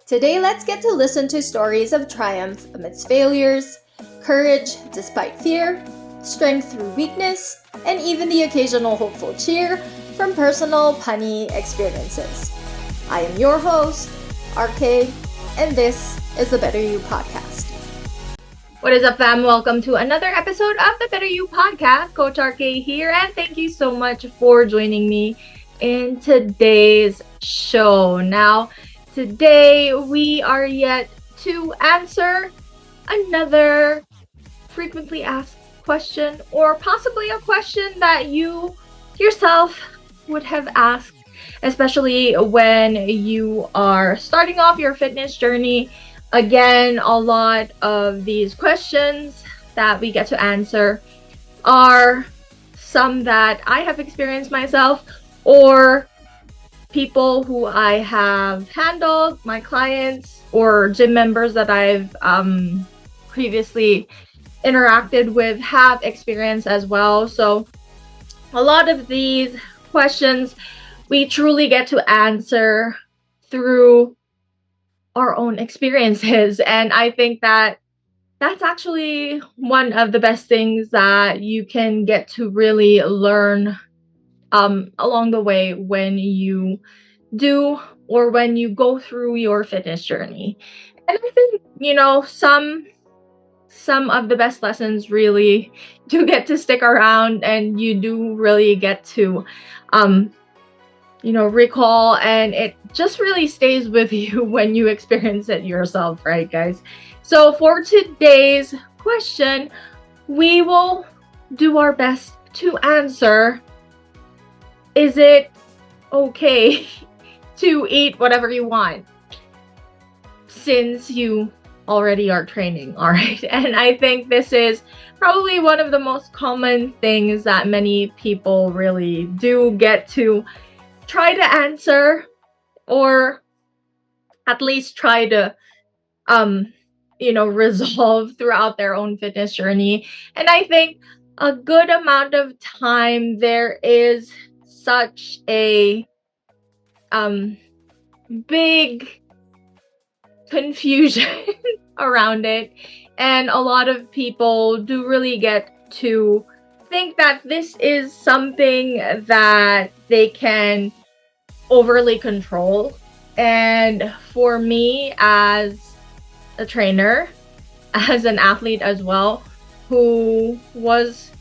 Today, let's get to listen to stories of triumph amidst failures, courage despite fear, strength through weakness, and even the occasional hopeful cheer from personal punny experiences. I am your host, RKaye, and this is the BetterU podcast. What is up, fam? Welcome to another episode of the BetterU podcast. Coach RKaye here, and thank you so much for joining me in today's show. Now, today we are yet to answer another frequently asked question, or possibly a question that you yourself would have asked, especially when you are starting off your fitness journey. Again, a lot of these questions that we get to answer are some that I have experienced myself, or people who I have handled, my clients or gym members that I've previously interacted with have experienced as well. So a lot of these questions we truly get to answer through our own experiences. And I think that that's actually one of the best things that you can get to really learn along the way when you do or when you go through your fitness journey. And I think, some of the best lessons really do get to stick around, and you do really get to recall, and it just really stays with you when you experience it yourself, right, guys? So for today's question, we will do our best to answer, is it okay to eat whatever you want since you already are training? All right. And I think this is probably one of the most common things that many people really do get to try to answer, or at least try to resolve throughout their own fitness journey. And I think a good amount of time there is such a big confusion around it, and a lot of people do really get to think that this is something that they can overly control. And for me, as a trainer, as an athlete as well, who was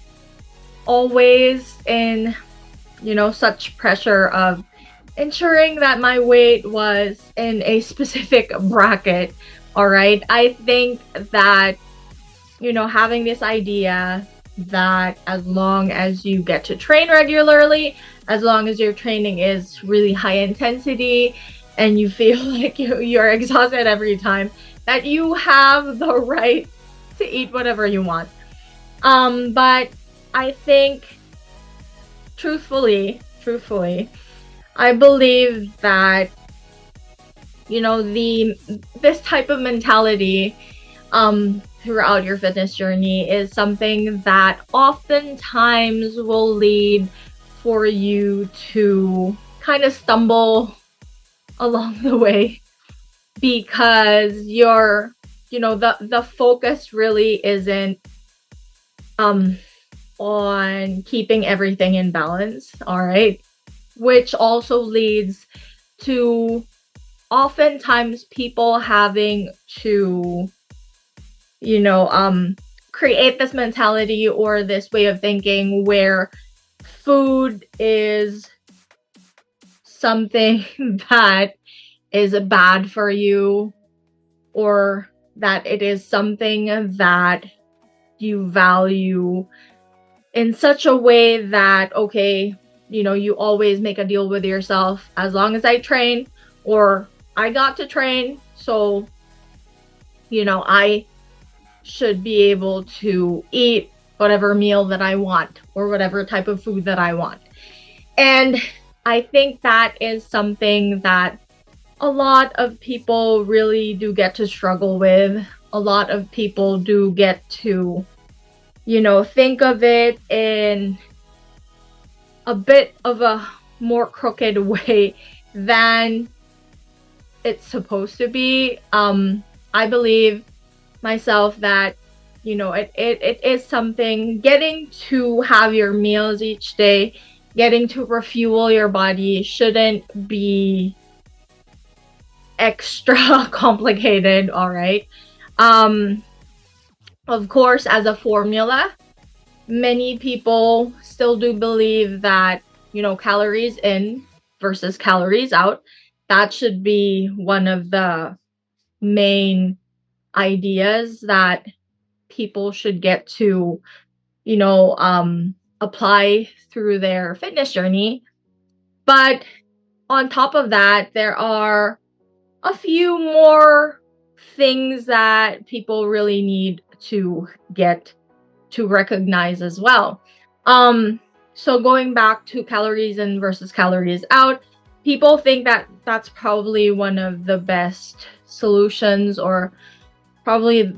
always in such pressure of ensuring that my weight was in a specific bracket, all right, I think that having this idea that as long as you get to train regularly, as long as your training is really high intensity and you feel like you're exhausted every time, that you have the right to eat whatever you want. But I think truthfully, I believe that this type of mentality throughout your fitness journey is something that oftentimes will lead for you to kind of stumble along the way, because the focus really isn't on keeping everything in balance, all right, which also leads to oftentimes people having to create this mentality or this way of thinking where food is something that is bad for you, or that it is something that you value in such a way that, okay, you always make a deal with yourself. As long as I train, or I got to train, so I should be able to eat whatever meal that I want, or whatever type of food that I want. And I think that is something that a lot of people really do get to struggle with. A lot of people do get to, think of it in a bit of a more crooked way than it's supposed to be. I believe myself that, it is something, getting to have your meals each day, getting to refuel your body shouldn't be extra complicated, all right? Of course, as a formula, many people still do believe that, calories in versus calories out, that should be one of the main ideas that people should get to, apply through their fitness journey. But on top of that, there are a few more things that people really need to get to recognize as well. So going back to calories in versus calories out, people think that that's probably one of the best solutions, or probably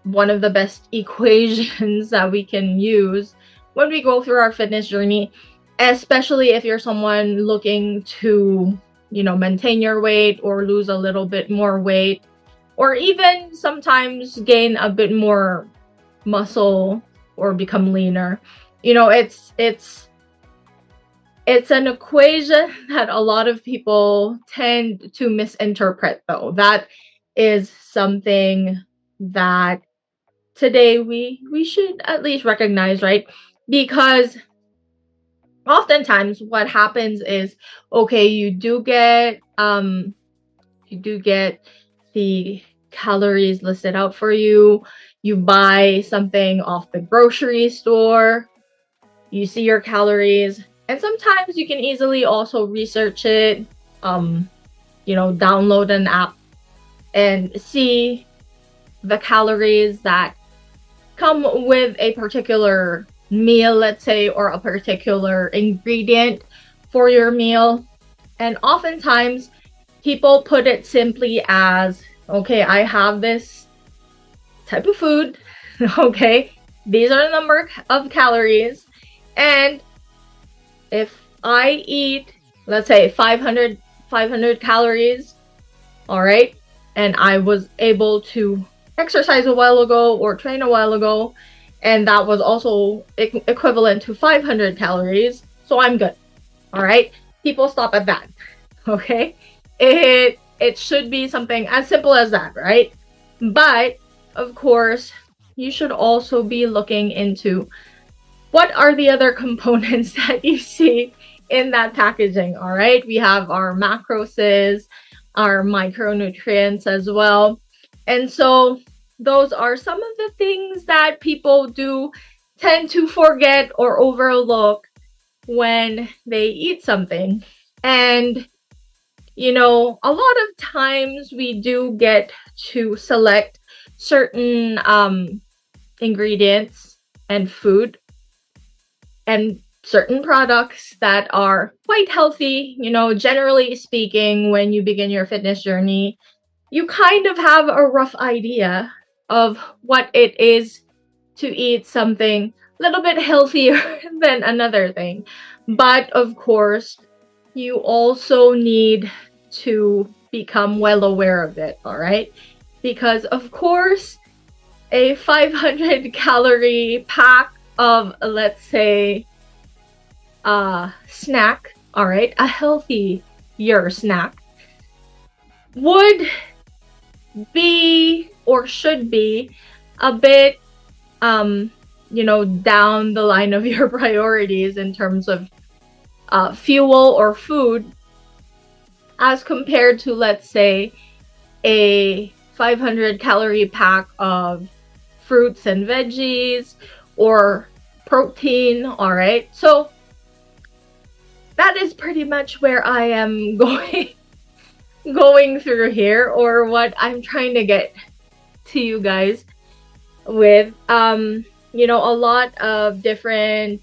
one of the best equations that we can use when we go through our fitness journey, especially if you're someone looking to, maintain your weight or lose a little bit more weight, or even sometimes gain a bit more muscle or become leaner. It's an equation that a lot of people tend to misinterpret, though. That is something that today we should at least recognize, right? Because oftentimes what happens is, okay, you do get the calories listed out for you. You buy something off the grocery store, you see your calories, and sometimes you can easily also research it, download an app and see the calories that come with a particular meal, let's say, or a particular ingredient for your meal. And oftentimes people put it simply as, okay, I have this type of food, okay, these are the number of calories, and if I eat, let's say 500 calories, all right, and I was able to exercise a while ago or train a while ago, and that was also equivalent to 500 calories, so I'm good. All right, people stop at that. Okay, it should be something as simple as that, right? But of course, you should also be looking into what are the other components that you see in that packaging. All right, we have our macros, our micronutrients as well. And so those are some of the things that people do tend to forget or overlook when they eat something. And, a lot of times we do get to select certain ingredients and food and certain products that are quite healthy. Generally speaking, when you begin your fitness journey, you kind of have a rough idea of what it is to eat something a little bit healthier than another thing. But of course, you also need to become well aware of it, all right? Because of course, a 500 calorie pack of, let's say, snack, all right, a healthier snack, would be or should be a bit down the line of your priorities in terms of fuel or food, as compared to, let's say, a 500 calorie pack of fruits and veggies or protein. All right, so that is pretty much where I am going through here, or what I'm trying to get to you guys with. A lot of different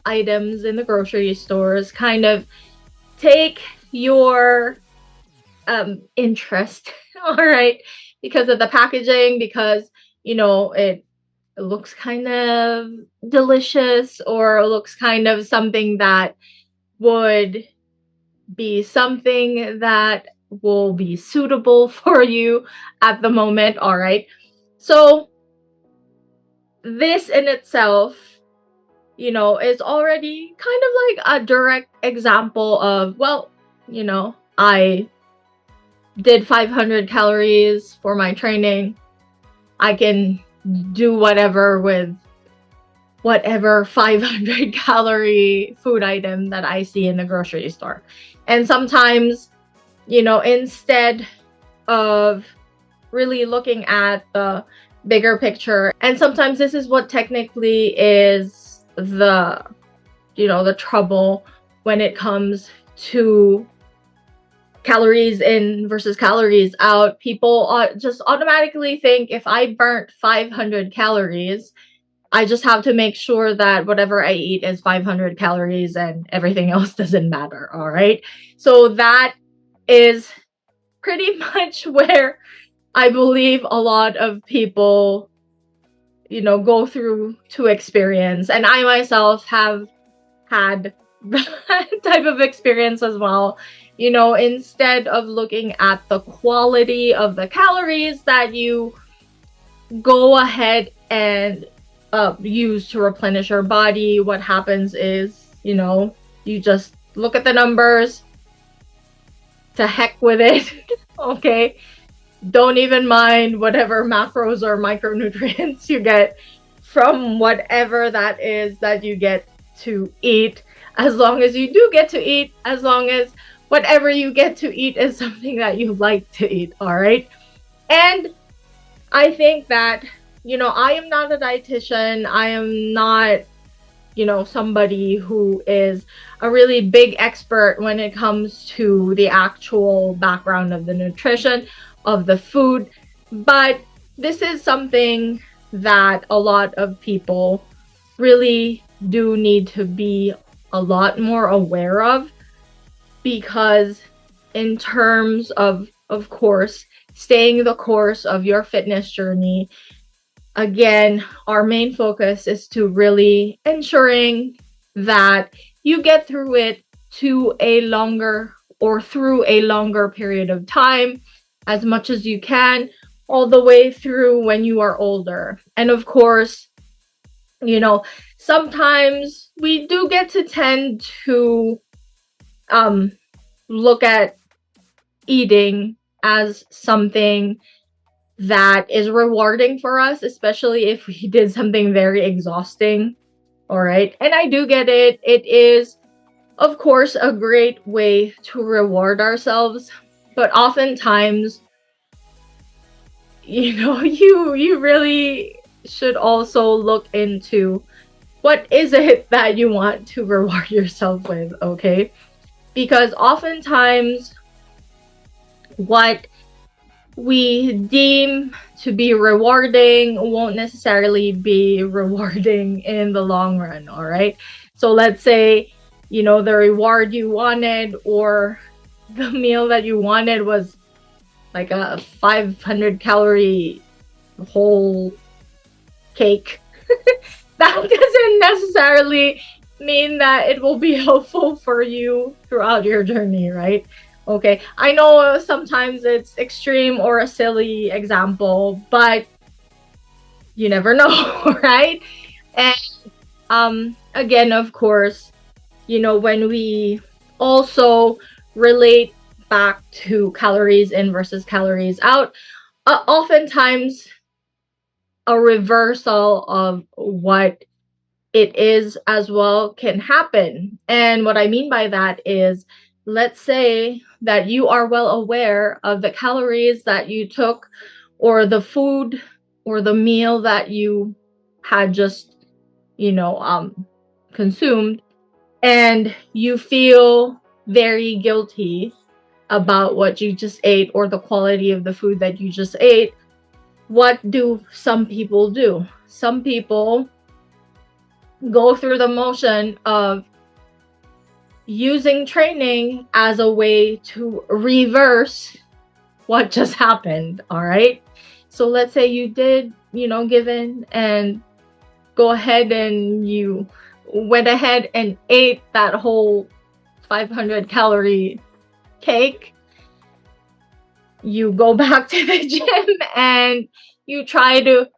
items in the grocery stores kind of take your interest, all right, because of the packaging, because it looks kind of delicious, or looks kind of something that would be something that will be suitable for you at the moment. All right. So this in itself, is already kind of like a direct example of, well, I did 500 calories for my training. I can do whatever with whatever 500 calorie food item that I see in the grocery store. And sometimes, instead of really looking at the bigger picture, and sometimes this is what technically is the trouble when it comes to calories in versus calories out. People just automatically think if I burnt 500 calories, I just have to make sure that whatever I eat is 500 calories and everything else doesn't matter. All right. So that is pretty much where I believe a lot of people, go through to experience. And I myself have had that type of experience as well. Instead of looking at the quality of the calories that you go ahead and use to replenish your body, what happens is, you just look at the numbers, to heck with it. Okay. Don't even mind whatever macros or micronutrients you get from whatever that is that you get to eat, as long as you do get to eat, as long as whatever you get to eat is something that you like to eat. All right. And I think that, I am not a dietitian. I am not, somebody who is a really big expert when it comes to the actual background of the nutrition of the food. But this is something that a lot of people really do need to be a lot more aware of, because in terms of course, staying the course of your fitness journey, again, our main focus is to really ensuring that you get through it through a longer period of time, as much as you can, all the way through when you are older. And of course, sometimes we do get to tend to look at eating as something that is rewarding for us, especially if we did something very exhausting. All right. And I do get it. It is, of course, a great way to reward ourselves. But oftentimes, you really should also look into what is it that you want to reward yourself with, okay? Because oftentimes what we deem to be rewarding won't necessarily be rewarding in the long run, all right? So let's say, the reward you wanted or the meal that you wanted was like a 500 calorie whole cake. That doesn't necessarily mean that it will be helpful for you throughout your journey, right? Okay, I know sometimes it's extreme or a silly example, but you never know, right? And again, of course, when we also relate back to calories in versus calories out, oftentimes a reversal of what it is as well can happen. And what I mean by that is, let's say that you are well aware of the calories that you took, or the food or the meal that you had just, consumed, and you feel very guilty about what you just ate or the quality of the food that you just ate. What do some people do? Some people go through the motion of using training as a way to reverse what just happened. All right. So let's say you did, give in and go ahead and you went ahead and ate that whole 500 calorie cake. you go back to the gym and you try to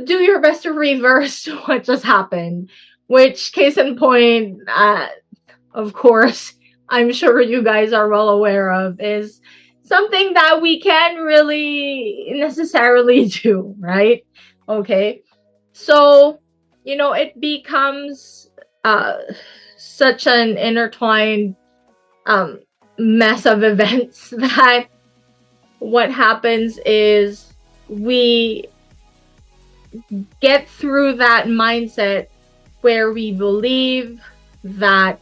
do your best to reverse what just happened, which case in point, of course, I'm sure you guys are well aware of, is something that we can't really necessarily do, right? Okay. So, it becomes such an intertwined mess of events that what happens is we get through that mindset where we believe that,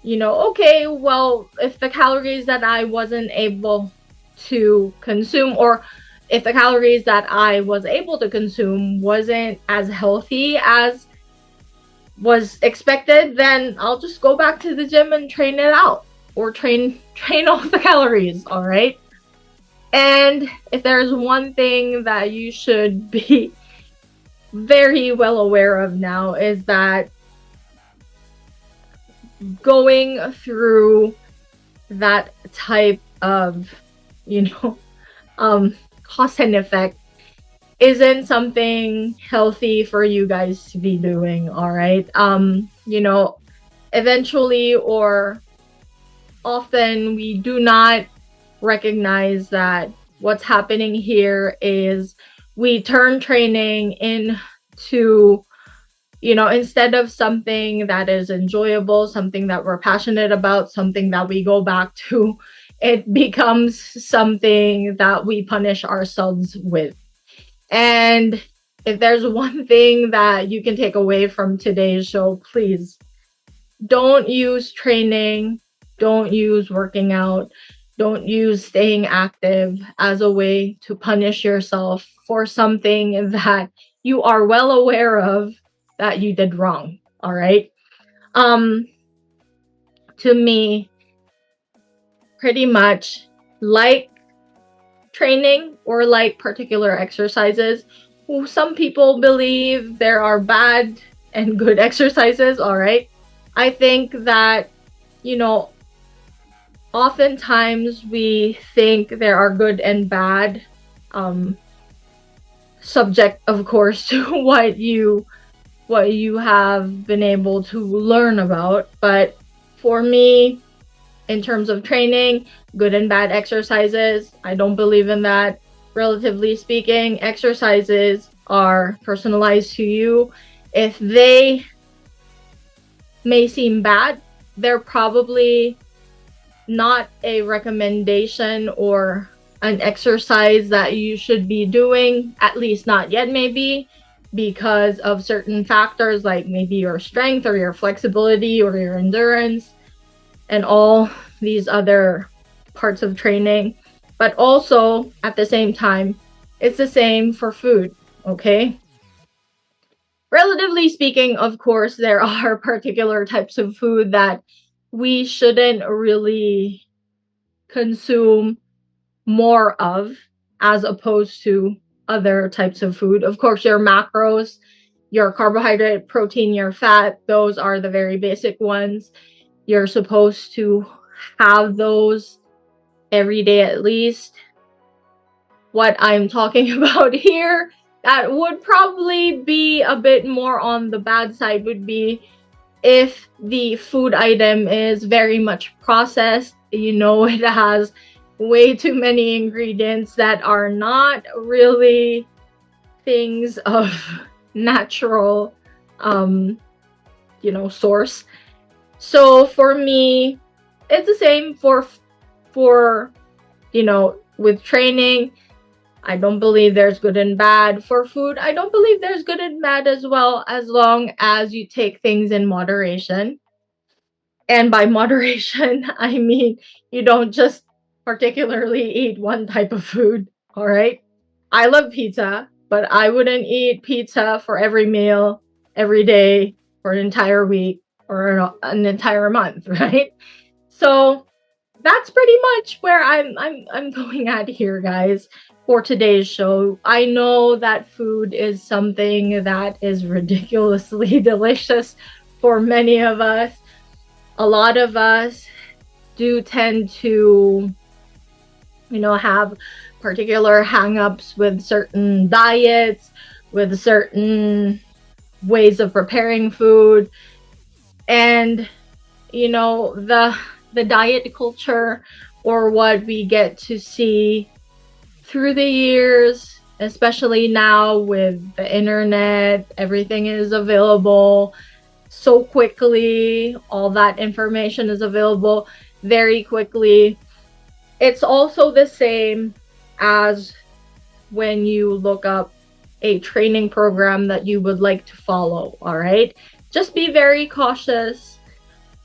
okay, well, if the calories that I wasn't able to consume, or if the calories that I was able to consume wasn't as healthy as was expected, then I'll just go back to the gym and train it out, or train off the calories, all right? And if there's one thing that you should be very well aware of now, is that going through that type of, cause and effect isn't something healthy for you guys to be doing, all right? Eventually or often we do not recognize that what's happening here is we turn training into, instead of something that is enjoyable, something that we're passionate about, something that we go back to, it becomes something that we punish ourselves with. And if there's one thing that you can take away from today's show, please don't use training, don't use working out, don't use staying active as a way to punish yourself for something that you are well aware of that you did wrong. All right. To me, pretty much like training or like particular exercises, some people believe there are bad and good exercises. All right. I think that, oftentimes we think there are good and bad, subject, of course, to what you have been able to learn about. But for me, in terms of training, good and bad exercises, I don't believe in that. Relatively speaking, exercises are personalized to you. If they may seem bad, they're probably not a recommendation or an exercise that you should be doing, at least not yet, maybe, because of certain factors like maybe your strength or your flexibility or your endurance and all these other parts of training. But also at the same time, it's the same for food, okay? Relatively speaking, of course, there are particular types of food that we shouldn't really consume more of as opposed to other types of food. Of course, your macros, your carbohydrate, protein, your fat, those are the very basic ones. You're supposed to have those every day at least. What I'm talking about here, that would probably be a bit more on the bad side, would be if the food item is very much processed, it has way too many ingredients that are not really things of natural, source. So for me, it's the same for with training. I don't believe there's good and bad. For food, I don't believe there's good and bad as well, as long as you take things in moderation. And by moderation, I mean you don't just particularly eat one type of food, all right? I love pizza, but I wouldn't eat pizza for every meal, every day, for an entire week, or an entire month, right? So that's pretty much where I'm going at here, guys, for today's show. I know that food is something that is ridiculously delicious for many of us. A lot of us do tend to, have particular hang-ups with certain diets, with certain ways of preparing food, and the diet culture, or what we get to see through the years, especially now with the internet. Everything is available so quickly. All that information is available very quickly. It's also the same as when you look up a training program that you would like to follow, all right? Just be very cautious.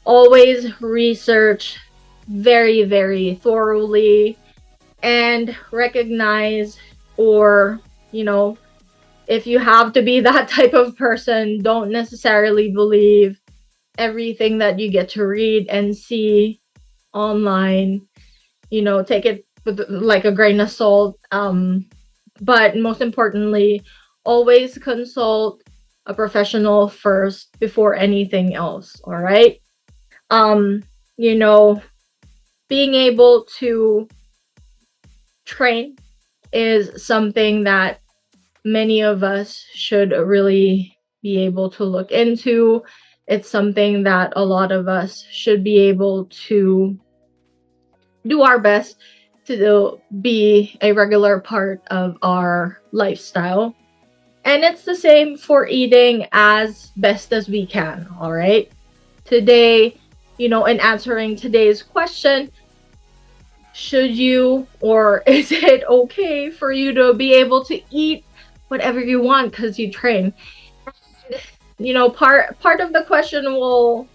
Always research very, very thoroughly, and recognize, or, if you have to be that type of person, don't necessarily believe everything that you get to read and see online. Take it with like a grain of salt. But most importantly, always consult a professional first before anything else. All right. Um, you know, Being able to train is something that many of us should really be able to look into. It's something that a lot of us should be able to do our best to be a regular part of our lifestyle. And it's the same for eating as best as we can, all right? Today, in answering today's question, should you, or is it okay for you to be able to eat whatever you want because you train? Part of the question will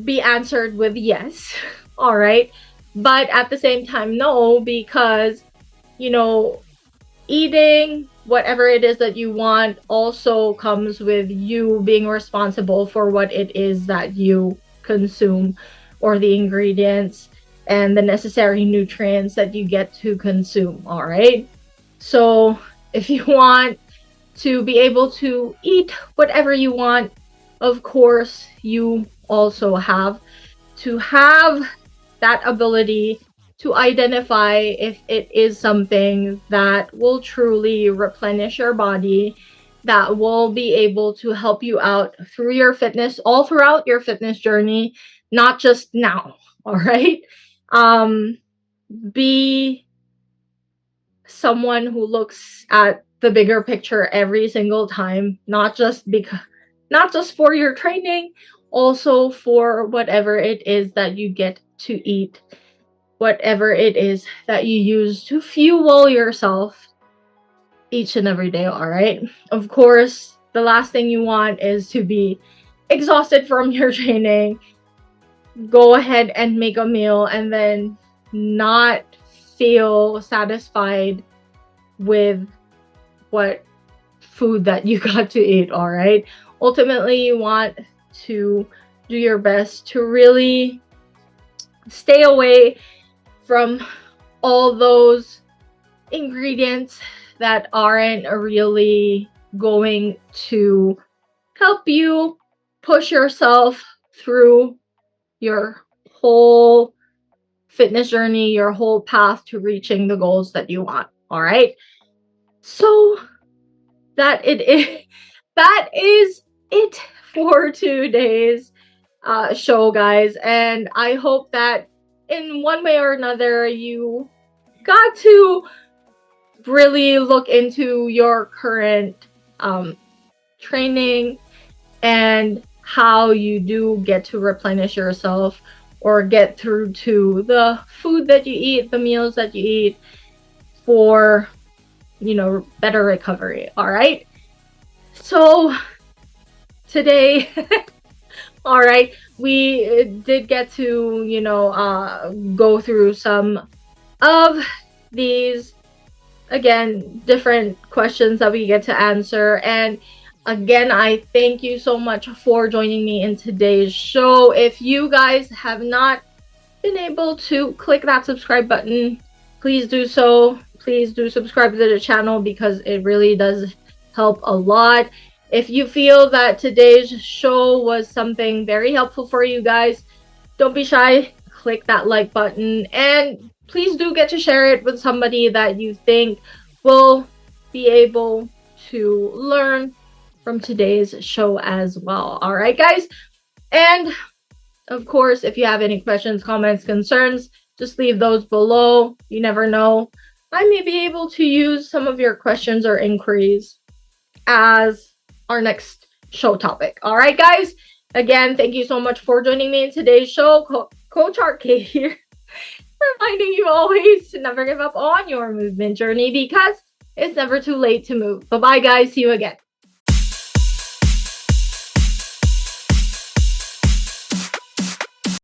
be answered with yes, all right? But at the same time, no, because, eating whatever it is that you want also comes with you being responsible for what it is that you consume, or the ingredients and the necessary nutrients that you get to consume, all right? So if you want to be able to eat whatever you want, of course, you also have to have that ability to identify if it is something that will truly replenish your body, that will be able to help you out through your fitness, all throughout your fitness journey, not just now, all right? Um, be someone who looks at the bigger picture every single time, not just for your training, also for whatever it is that you get to eat, whatever it is that you use to fuel yourself each and every day, all right? Of course, the last thing you want is to be exhausted from your training, go ahead and make a meal, and then not feel satisfied with what food that you got to eat, all right? Ultimately, you want to do your best to really stay away from all those ingredients that aren't really going to help you push yourself through your whole fitness journey, your whole path to reaching the goals that you want, all right? So that is it for today's show, guys, and I hope that in one way or another you got to really look into your current training and how you do get to replenish yourself, or get through to the food that you eat, the meals that you eat, for better recovery, all right? So today all right, we did get to go through some of these, again, different questions that we get to answer. And again, I thank you so much for joining me in today's show. If you guys have not been able to click that subscribe button, please do so. Please do subscribe to the channel, because it really does help a lot. If you feel that today's show was something very helpful for you guys, don't be shy. Click that like button, and please do get to share it with somebody that you think will be able to learn from today's show as well. All right, guys. And of course, if you have any questions, comments, concerns, just leave those below. You never know. I may be able to use some of your questions or inquiries as our next show topic. All right, guys. Again, thank you so much for joining me in today's show. Coach RKaye here, reminding you always to never give up on your movement journey because it's never too late to move. Bye-bye, guys. See you again.